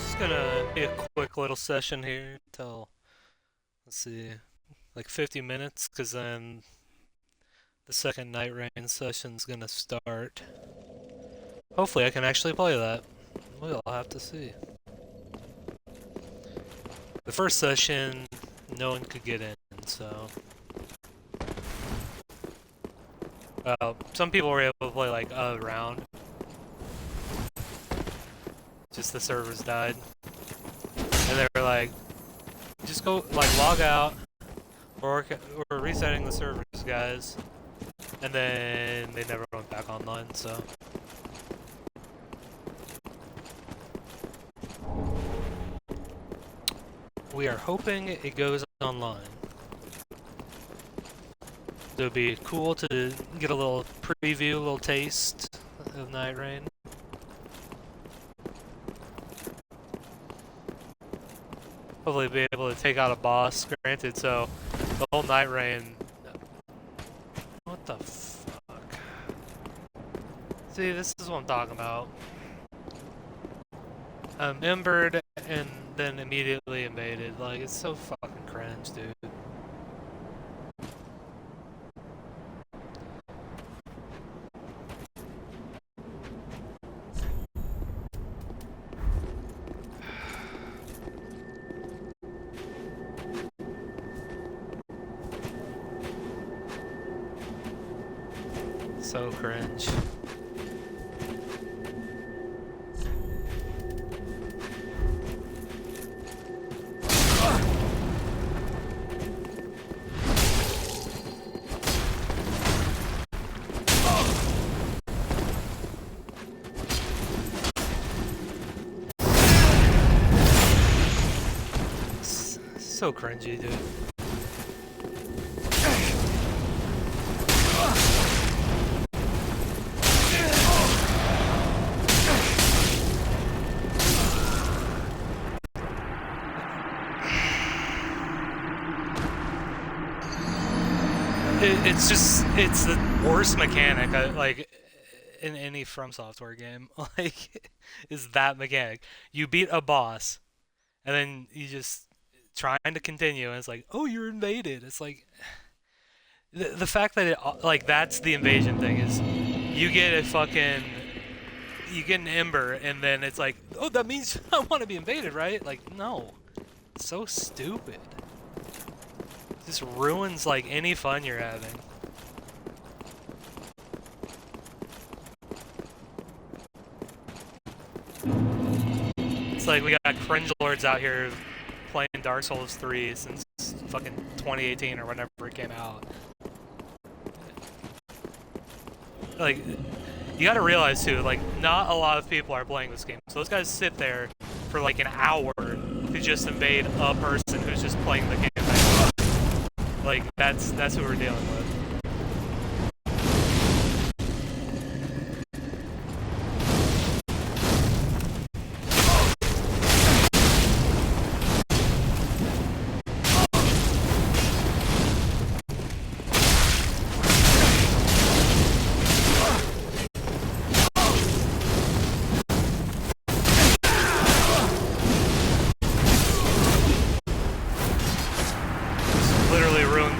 Just gonna be a quick little session here till, let's see, like 50 minutes, because then the second Night Rain session's gonna start. Hopefully I can actually play that. We'll have to see. The first session, no one could get in, so... some people were able to play like a round. Just the servers died. And they were like, just go, like, log out. We're resetting the servers, guys. And then they never went back online, so... We are hoping it goes online. It would be cool to get a little preview, a little taste of Night Rain. Hopefully be able to take out a boss. Granted, so the whole Night Rain... What the fuck? See, this is what I'm talking about. Embered and then immediately invaded. Like, it's so fucking cringe, dude. So cringe. So cringy, dude. It's the worst mechanic, like, in any From Software game. Like, is that mechanic. You beat a boss, and then you just trying to continue, and it's like, oh, you're invaded. It's like, the fact that it, like, that's the invasion thing, is you get an ember, and then it's like, oh, that means I want to be invaded, right? Like, no. It's so stupid. It just ruins, like, any fun you're having. It's like we got cringe lords out here playing Dark Souls 3 since fucking 2018 or whenever it came out. Like, you gotta realize too, like, not a lot of people are playing this game. So those guys sit there for like an hour to just invade a person who's just playing the game. Like, that's who we're dealing with.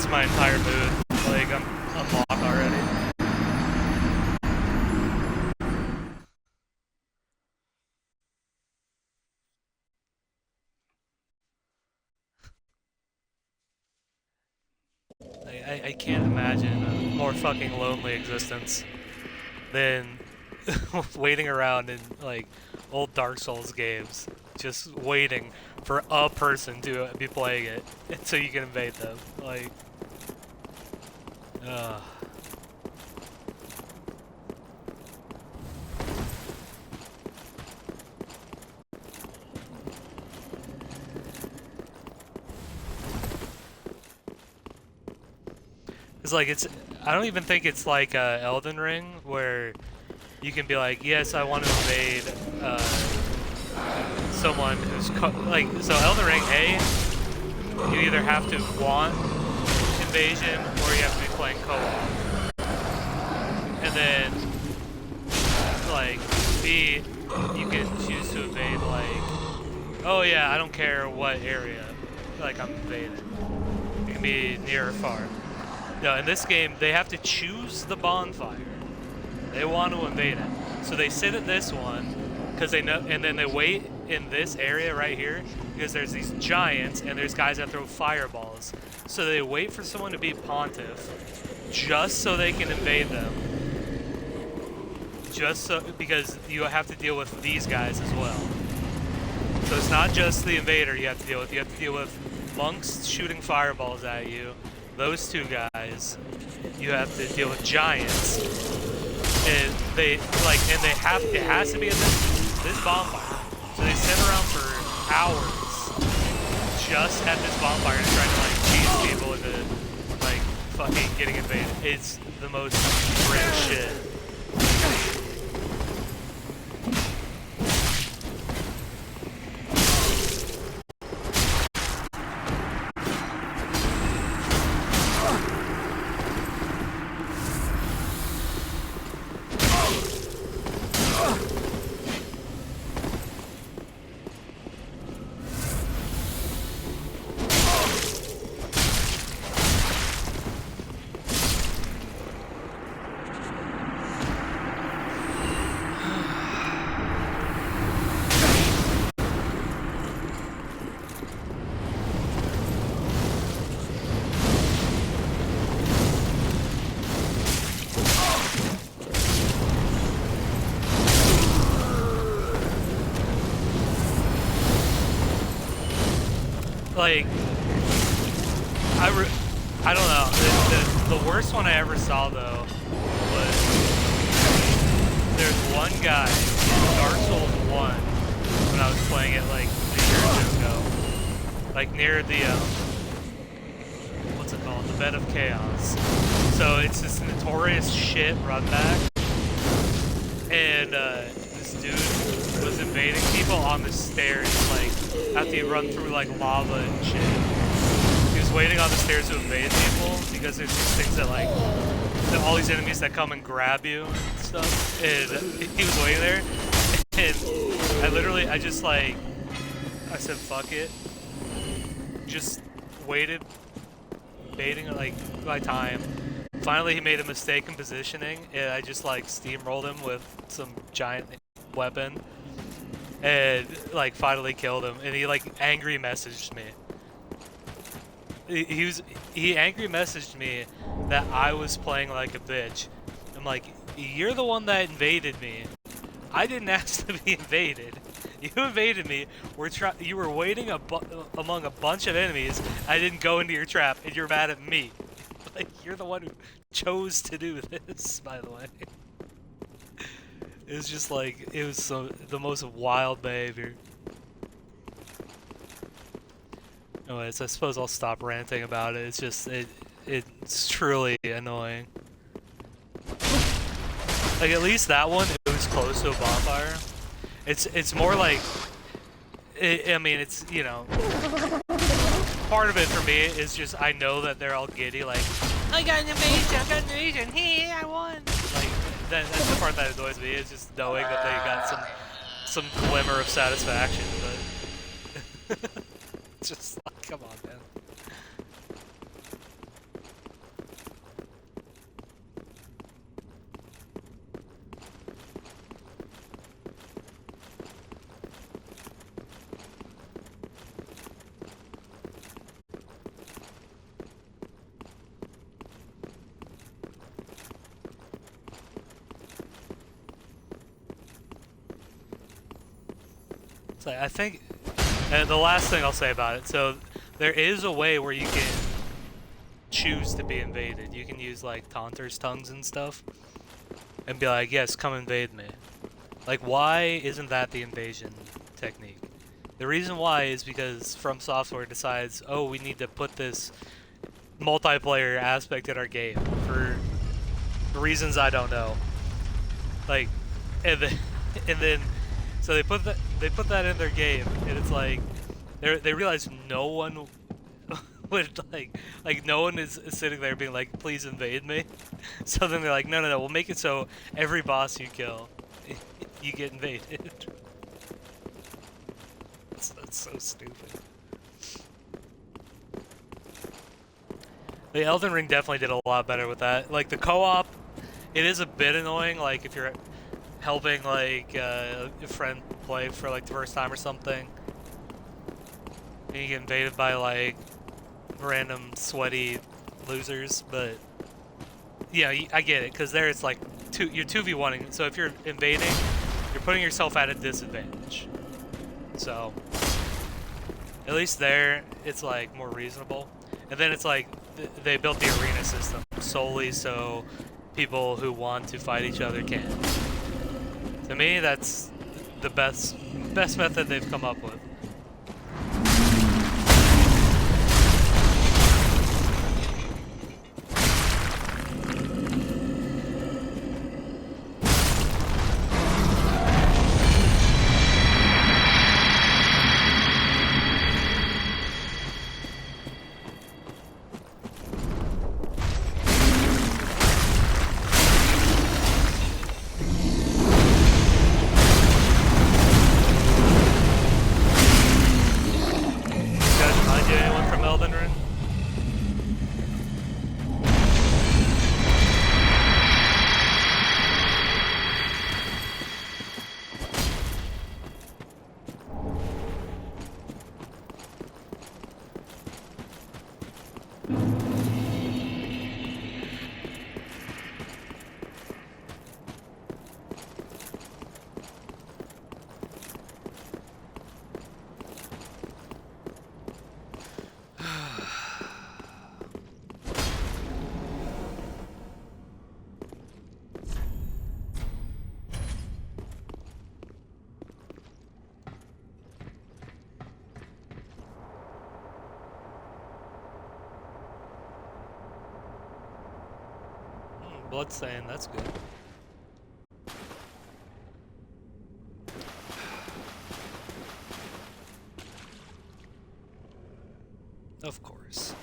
My entire mood. Like, I'm locked already. I can't imagine a more fucking lonely existence than waiting around in, like, old Dark Souls games, just waiting for a person to be playing it until you can invade them. Like, ugh. It's like, I don't even think it's like Elden Ring, where you can be like, yes, I want to invade someone who's like, so Elden Ring A, you either have to want invasion or you have to be playing co-op. And then, like, B, you can choose to invade, like, Oh yeah, I don't care what area, like I'm invaded. It can be near or far. No, in this game, they have to choose the bonfire. They want to invade it. So they sit at this one, because they know, and then they wait in this area right here, because there's these giants, and there's guys that throw fireballs. So they wait for someone to beat Pontiff, just so they can invade them. Just so, because you have to deal with these guys as well. So it's not just the invader you have to deal with. You have to deal with monks shooting fireballs at you. Those two guys. You have to deal with giants. And they have, it has to be in this bonfire. So they sit around for hours just at this bonfire and trying to like cheese people into like fucking getting invaded. It's the most grim shit. Like, I don't know. The worst one I ever saw though was there's one guy in Dark Souls 1 when I was playing it like a year or two ago, like near the what's it called, the Bed of Chaos. So it's this notorious shit run back, and this dude was invading people on the stairs, like after you run through like lava and shit. He was waiting on the stairs to invade people because there's these things that like all these enemies that come and grab you and stuff. And he was waiting there, and I just like I said fuck it, just waited, baiting like my time. Finally, he made a mistake in positioning, and I just like steamrolled him with some giant weapon, and like finally killed him. And he like angry messaged me. He angry messaged me that I was playing like a bitch. I'm like, you're the one that invaded me. I didn't ask to be invaded. You invaded me. You were waiting among a bunch of enemies. I didn't go into your trap, and you're mad at me. Like, you're the one who chose to do this, by the way. It was just like, it was the most wild behavior. Anyways, I suppose I'll stop ranting about it. It's just, it's truly annoying. Like, at least that one, it was close to a bonfire. It's more like, I mean, it's, you know, part of it for me is just, I know that they're all giddy, like, I got an invasion, hey, I won! Like, that's the part that annoys me, is just knowing that they got some glimmer of satisfaction, but... it's just like, come on, man. So I think, and the last thing I'll say about it, so there is a way where you can choose to be invaded. You can use like Taunter's tongues and stuff, and be like, yes, come invade me. Like, why isn't that the invasion technique? The reason why is because From Software decides, oh, we need to put this multiplayer aspect in our game for reasons I don't know. Like, and then so they put that in their game, and it's like they realize no one would like no one is sitting there being like, please invade me. So then they're like, no, we'll make it so every boss you kill, you get invaded. That's so stupid. The Elden Ring definitely did a lot better with that. Like the co-op, it is a bit annoying. Like if you're helping like a friend play for like the first time or something, and you get invaded by like random sweaty losers. But yeah, I get it because there it's like you're 2v1ing. So if you're invading, you're putting yourself at a disadvantage. So at least there, it's like more reasonable. And then it's like they built the arena system solely so people who want to fight each other can. To me, that's the best method they've come up with. Bloodstain, that's good. Of course.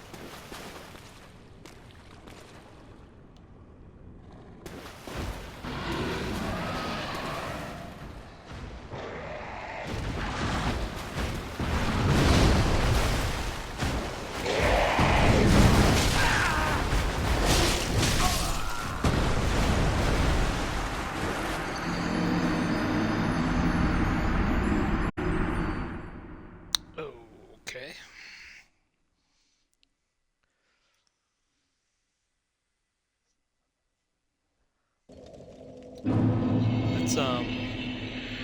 Okay.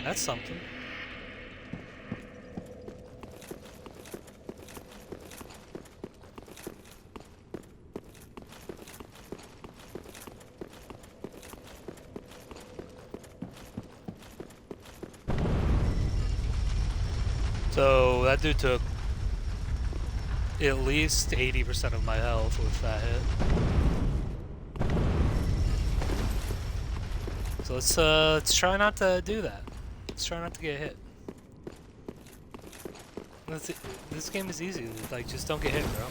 That's something. So that dude took at least 80% of my health with that hit. So let's try not to do that. Let's try not to get hit. This game is easy. Like, just don't get hit, bro.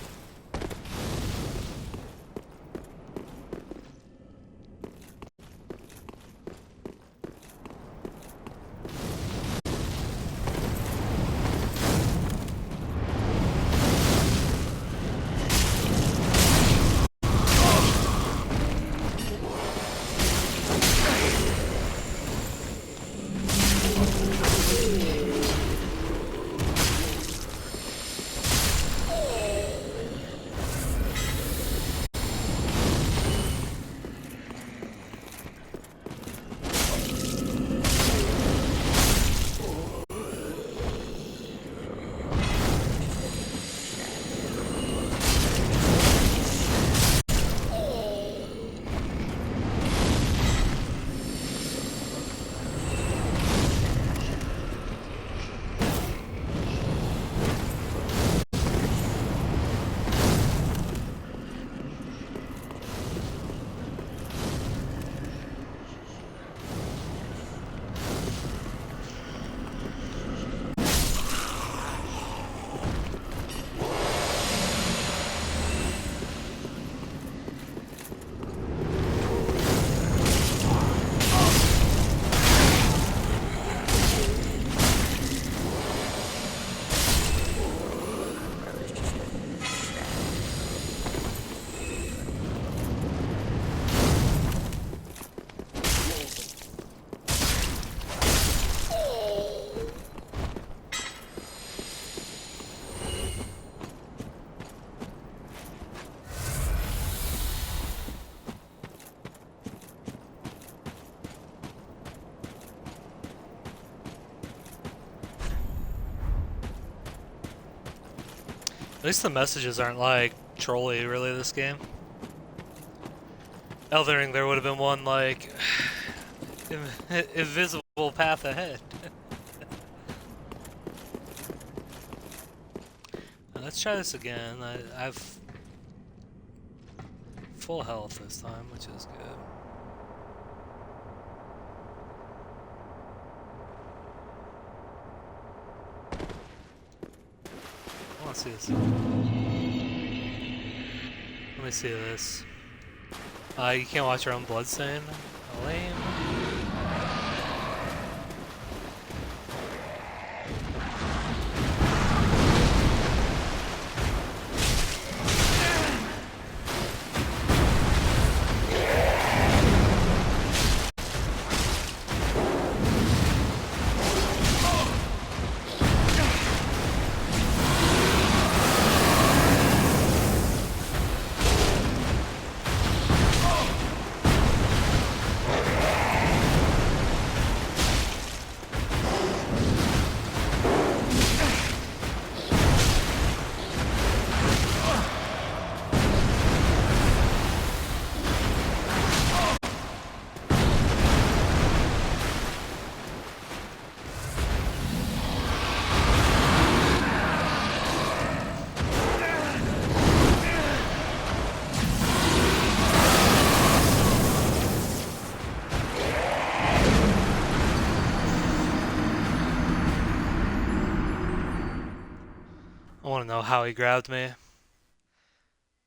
At least the messages aren't like trolly really this game. Elden Ring, there would have been one like invisible path ahead. Let's try this again. I've full health this time, which is good. I want to see this. Let me see this. You can't watch your own bloodstain. Lame. I want to know how he grabbed me.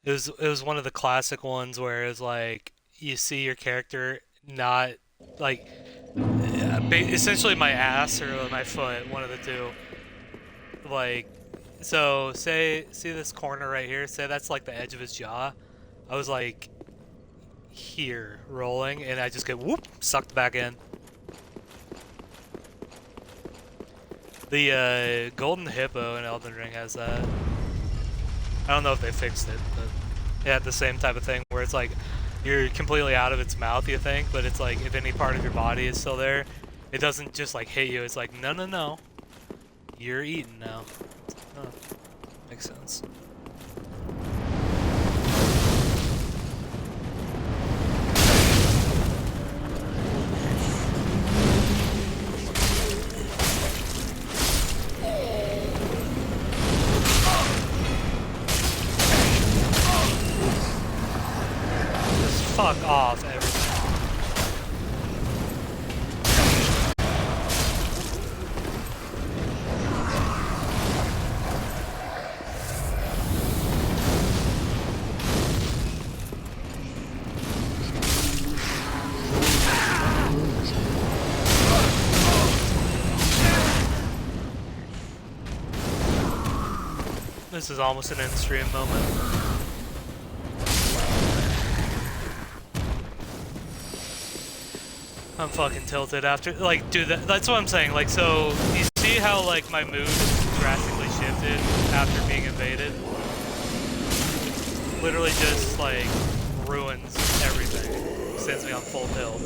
It was one of the classic ones where it's like you see your character not like essentially my ass or my foot, one of the two. Like, so see this corner right here. Say that's like the edge of his jaw. I was like here rolling, and I just get whoop sucked back in. The golden hippo in Elden Ring has that. I don't know if they fixed it, but it had the same type of thing where it's like you're completely out of its mouth, you think, but it's like if any part of your body is still there, it doesn't just like hit you. It's like no, no, no, you're eaten now. Oh, makes sense. Fuck off, everything. This is almost an in-stream moment. I'm fucking tilted after, like, dude, that's what I'm saying, like, so, you see how, like, my mood drastically shifted after being invaded? Literally just, like, ruins everything, sends me on full tilt.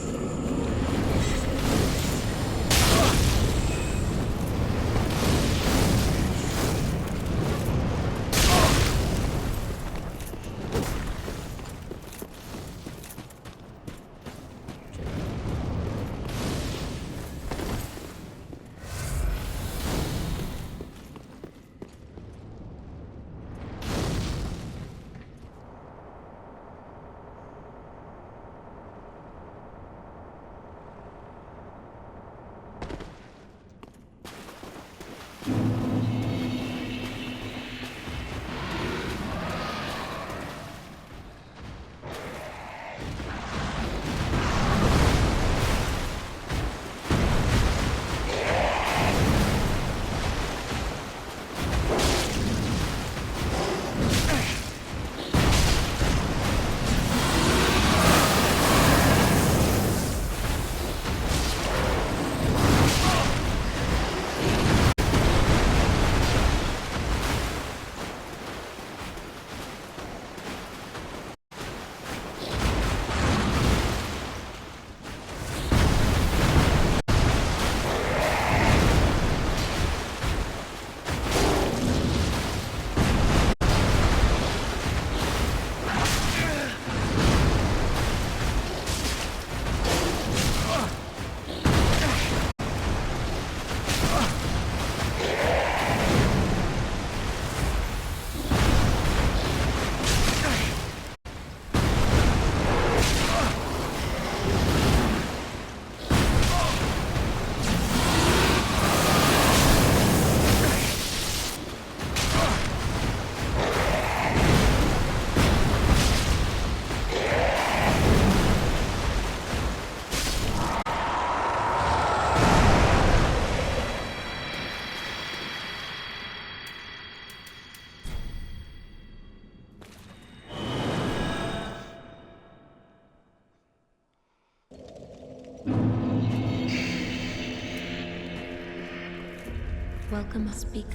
welcome. Speak.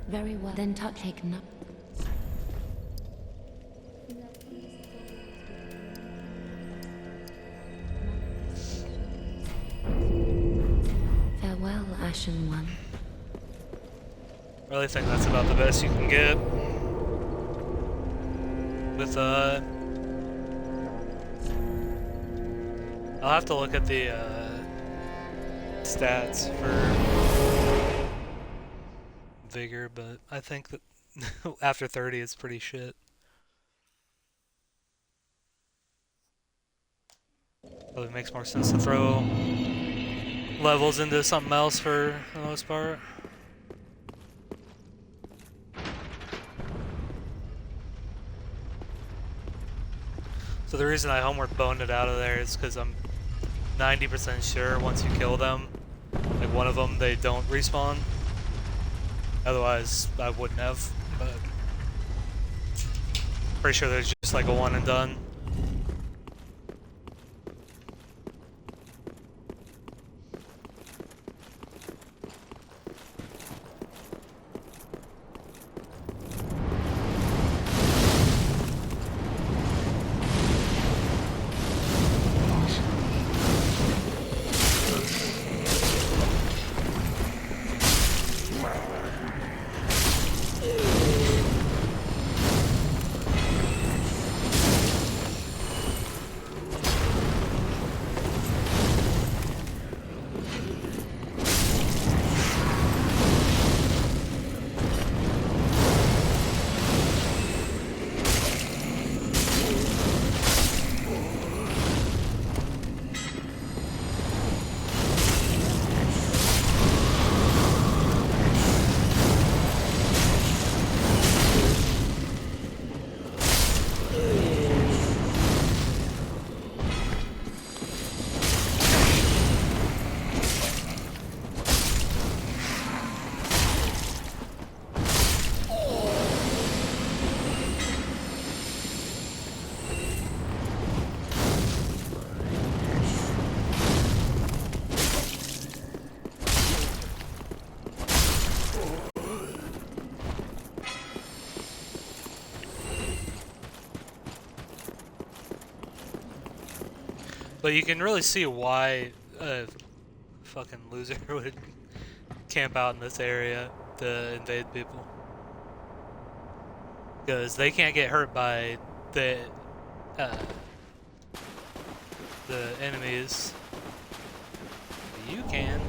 Very well. Then touch taken up. Farewell, Ashen One. Really think that's about the best you can get. With, I'll have to look at the, stats for Vigor, but I think that after 30 it's pretty shit. Probably makes more sense to throw levels into something else for the most part. So the reason I homeward boned it out of there is because I'm 90% sure once you kill them, like one of them, they don't respawn. Otherwise, I wouldn't have, but pretty sure there's just like a one and done. But you can really see why a fucking loser would camp out in this area to invade people. Because they can't get hurt by the enemies. You can.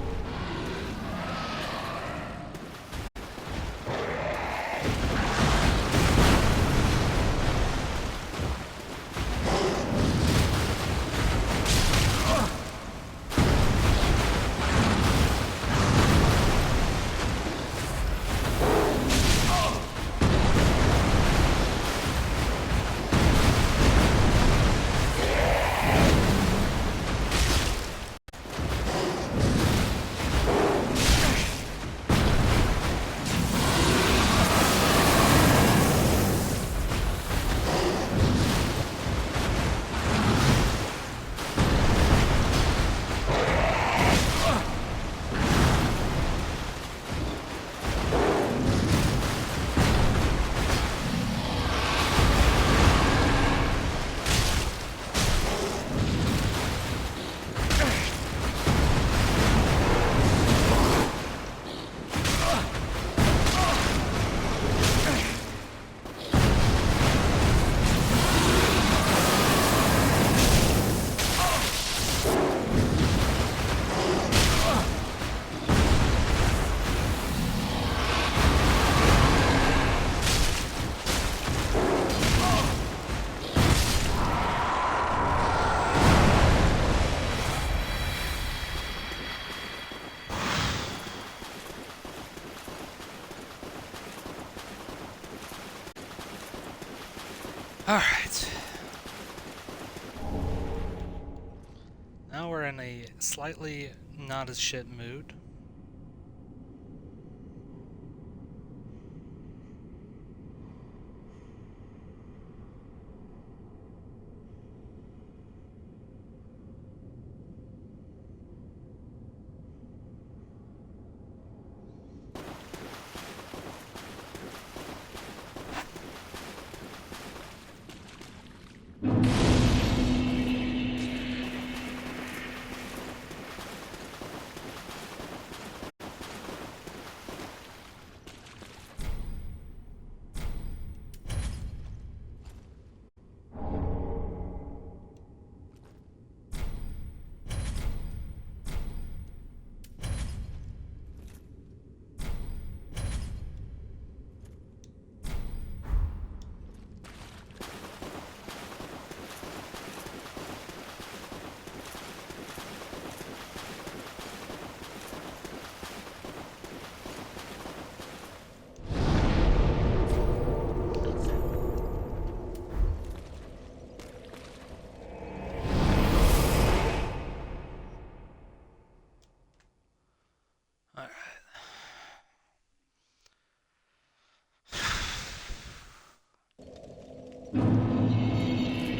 Alright. Now we're in a slightly not as shit mood.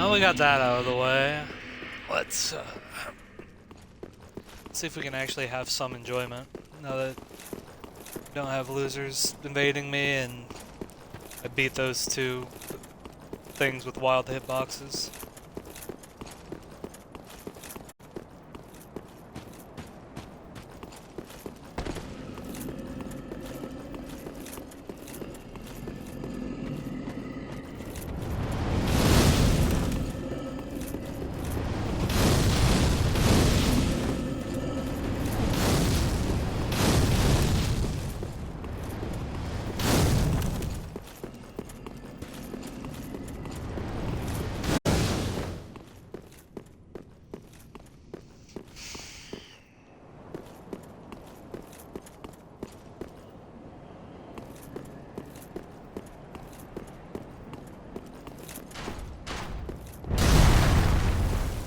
Now we got that out of the way. Let's see if we can actually have some enjoyment now that we don't have losers invading me and I beat those two things with wild hitboxes.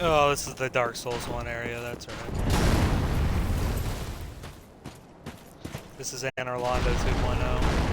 Oh, this is the Dark Souls 1 area, that's right. This is Anor Londo 2.0.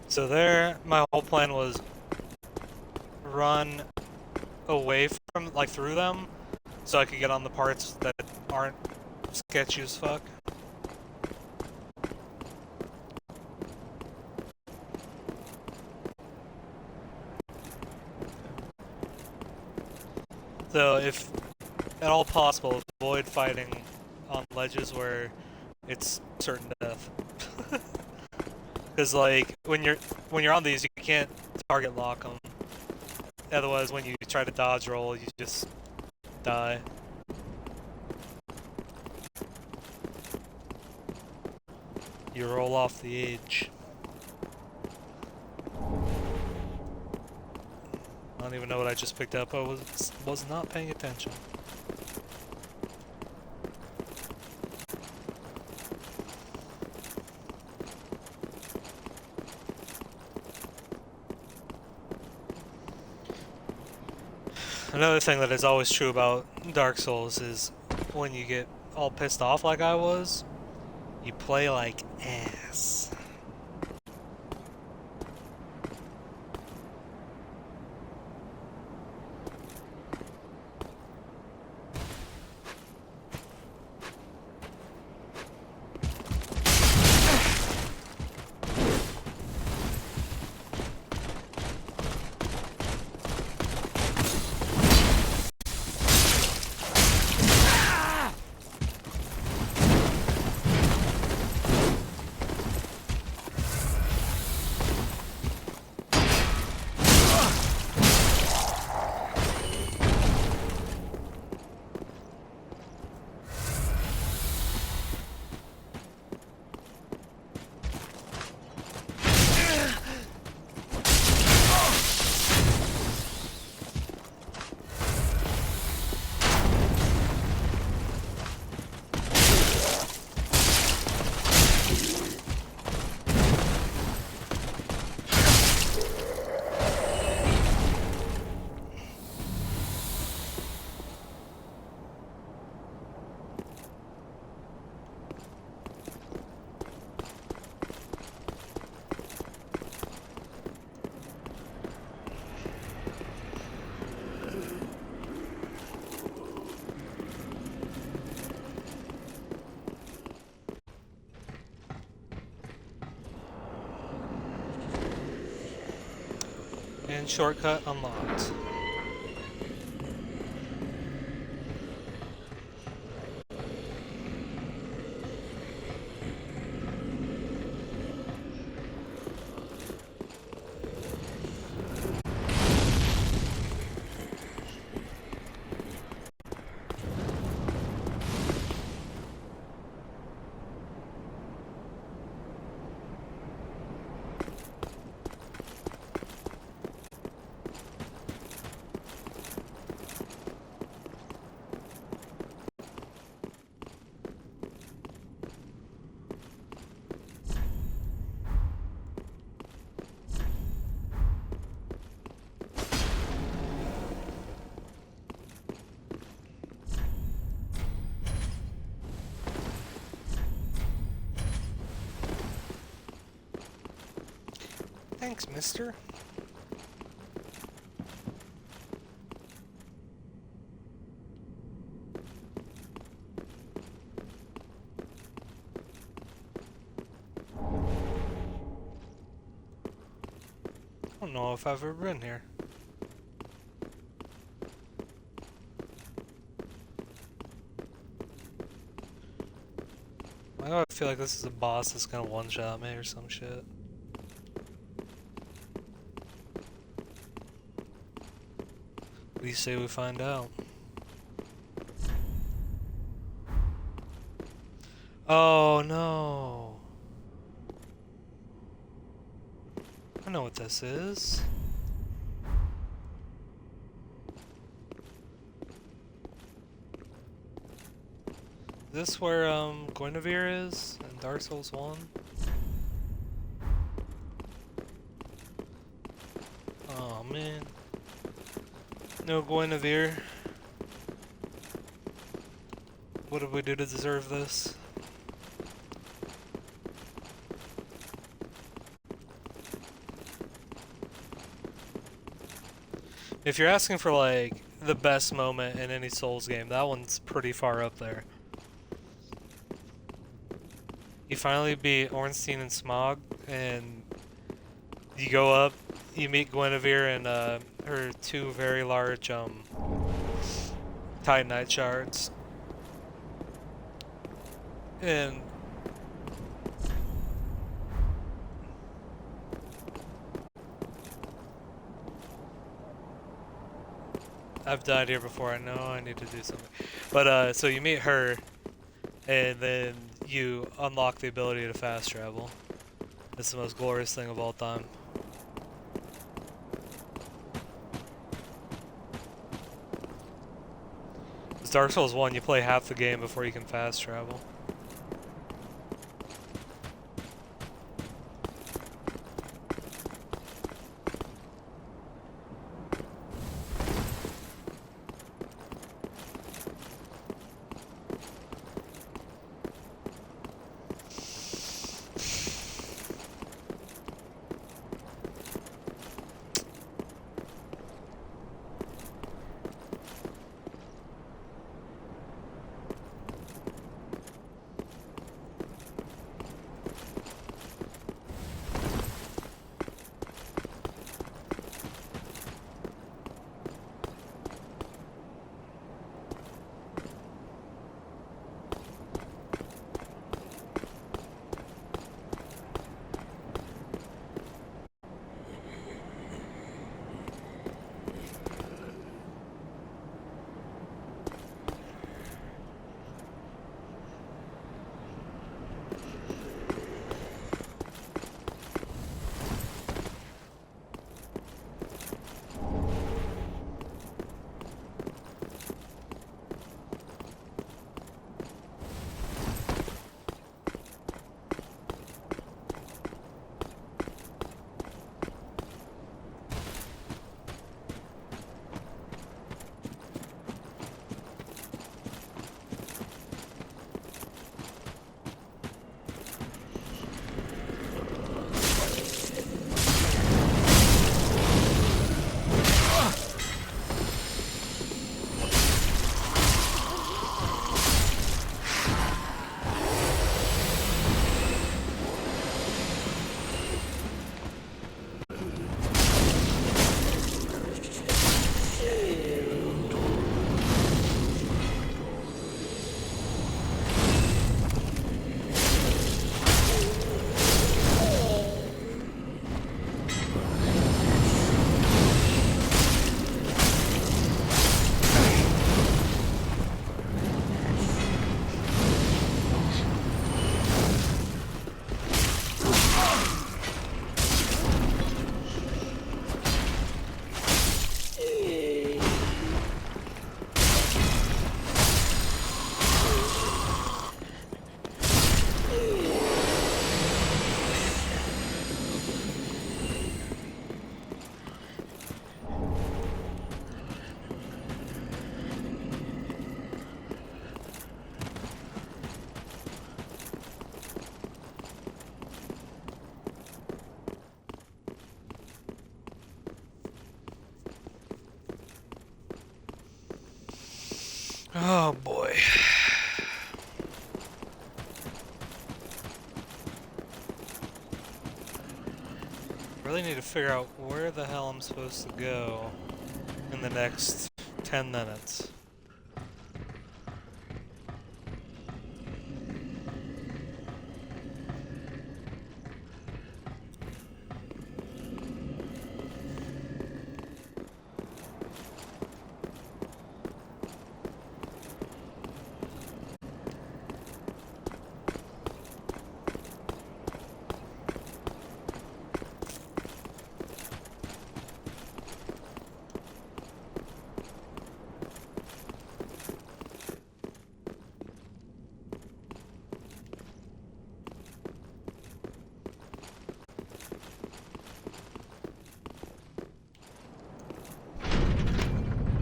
So there, my whole plan was run away from, like, through them, so I could get on the parts that aren't sketchy as fuck. So if at all possible, avoid fighting on ledges where it's certain death. Because like when you're on these, you can't target lock them. Otherwise, when you try to dodge roll, you just die. You roll off the edge. I don't even know what I just picked up. I was not paying attention. Another thing that is always true about Dark Souls is when you get all pissed off like I was, you play like ass. And shortcut unlocked. Thanks, mister. I don't know if I've ever been here. Why do I feel like this is a boss that's gonna one-shot me or some shit? What do you say we find out? Oh no! I know what this is. Is this where Guinevere is in Dark Souls 1? Oh man. No Guinevere. What did we do to deserve this? If you're asking for like the best moment in any Souls game, that one's pretty far up there. You finally beat Ornstein and Smog, and you go up, you meet Guinevere and her two very large Titanite shards. And I've died here before, I know I need to do something. But so you meet her, and then you unlock the ability to fast travel. It's the most glorious thing of all time. It's Dark Souls 1, you play half the game before you can fast travel. Oh boy. Really need to figure out where the hell I'm supposed to go in the next 10 minutes.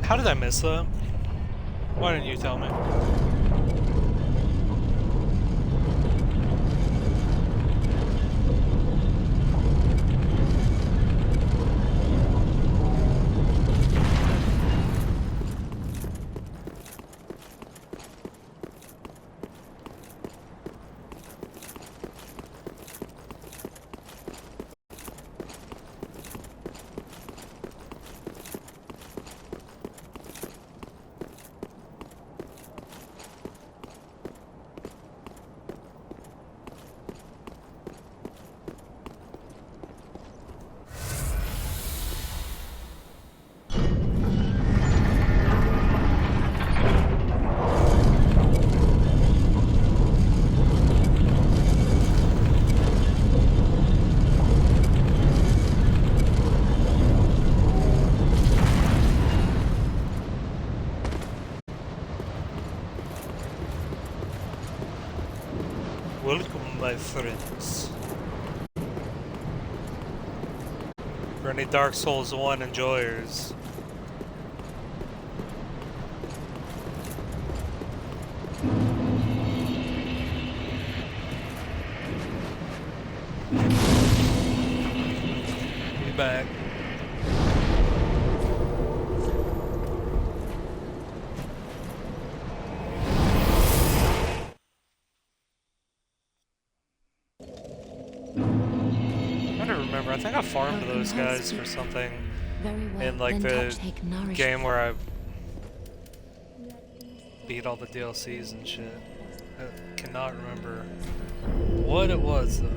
How did I miss that? Why didn't you tell me? Welcome, my friends. For any Dark Souls 1 enjoyers. Be back. I don't remember. I think I farmed those guys for something in like the game where I beat all the DLCs and shit. I cannot remember what it was though.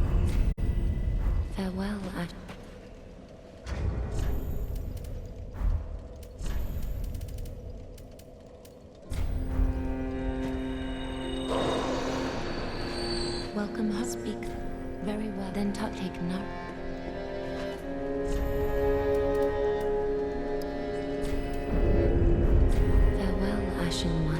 Farewell, Welcome, her speak. Very well. Then take note. Farewell, Ashen One.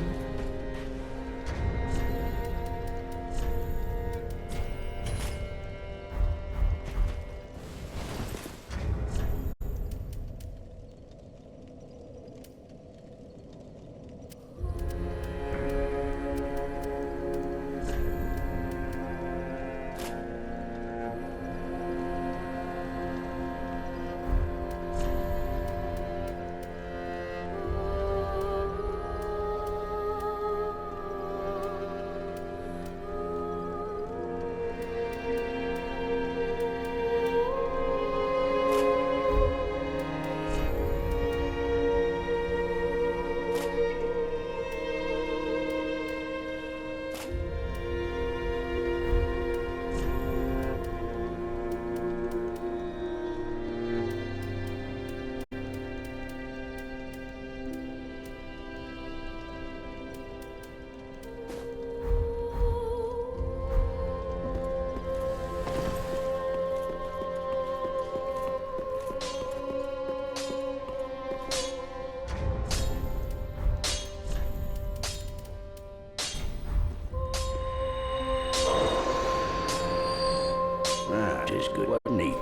Is good, wasn't he?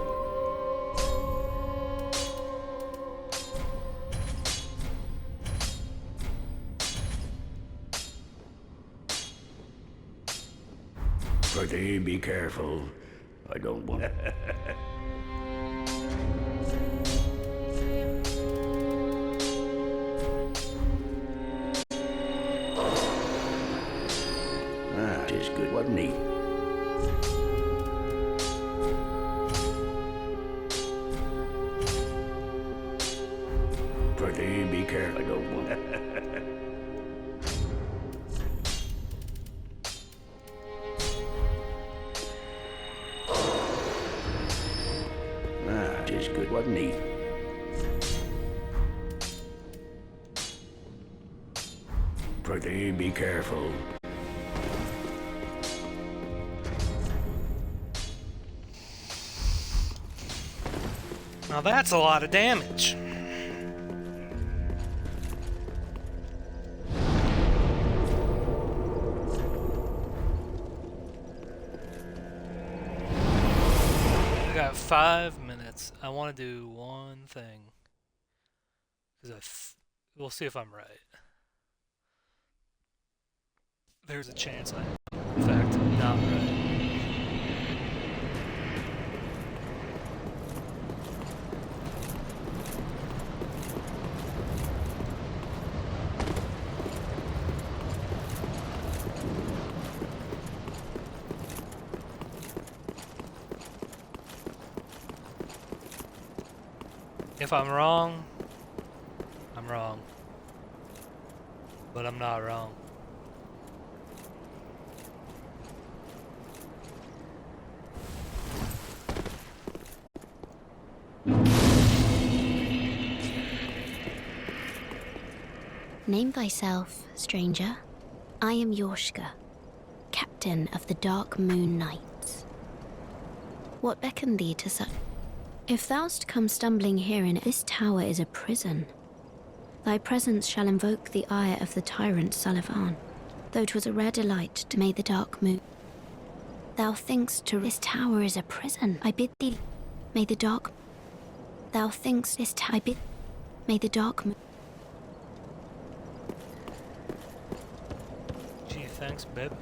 Pretty, be careful. I don't want. What neat. Pretty be careful. I don't want Ah, tis good. What neat. Pretty be careful. Now that's a lot of damage. I got 5 minutes. I want to do one thing. Because we'll see if I'm right. There's a chance I'm, in fact, not right. If I'm wrong, I'm wrong. But I'm not wrong. Name thyself, stranger. I am Yorshka, captain of the Dark Moon Knights. What beckoned thee to such? If thou'st come stumbling herein, this tower is a prison. Thy presence shall invoke the ire of the tyrant Sullivan, though 'twas a rare delight to may the dark moon. Thou thinkst to this tower is a prison. I bid thee, may the dark. Thou thinkst this I bid, may the dark moon. Gee, thanks, babe.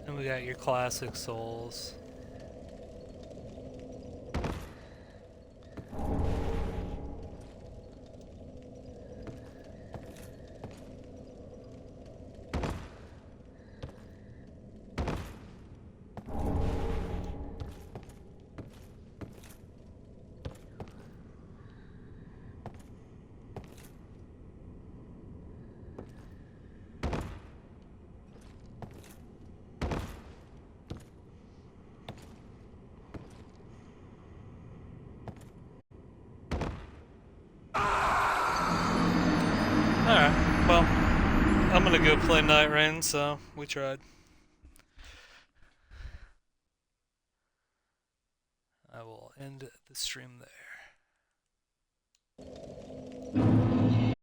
And we got your classic souls. Alright, well, I'm gonna go play Night Rain, so we tried. I will end the stream there.